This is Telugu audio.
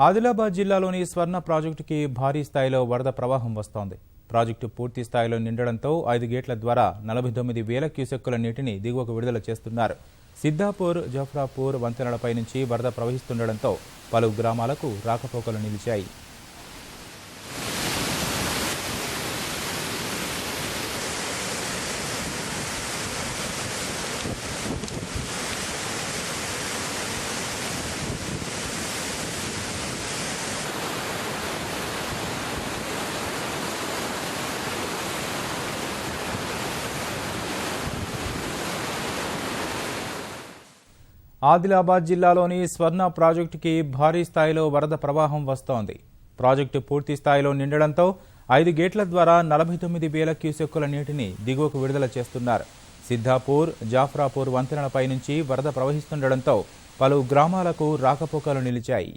ఆదిలాబాద్ జిల్లాలోని స్వర్ణ ప్రాజెక్టుకి భారీ స్థాయిలో వరద ప్రవాహం వస్తోంది. ప్రాజెక్టు పూర్తి స్థాయిలో నిండడంతో 5 గేట్ల ద్వారా 49,000 క్యూసెక్కుల నీటిని దిగువకు విడుదల చేస్తున్నారు. సిద్దాపూర్, జాఫ్రాపూర్ వంతెనలపై నుంచి వరద ప్రవహిస్తుండటంతో పలు గ్రామాలకు రాకపోకలు నిలిచాయి. ఆదిలాబాద్ జిల్లాలోని స్వర్ణ ప్రాజెక్టుకి భారీ స్థాయిలో వరద ప్రవాహం వస్తోంది. ప్రాజెక్టు పూర్తి స్థాయిలో నిండడంతో 5 గేట్ల ద్వారా 49,000 క్యూసెక్కుల నీటిని దిగువకు విడుదల చేస్తున్నారు. సిద్దాపూర్, జాఫ్రాపూర్ వంతెనలపై నుంచి వరద ప్రవహిస్తుండటంతో పలు గ్రామాలకు రాకపోకలు నిలిచాయి.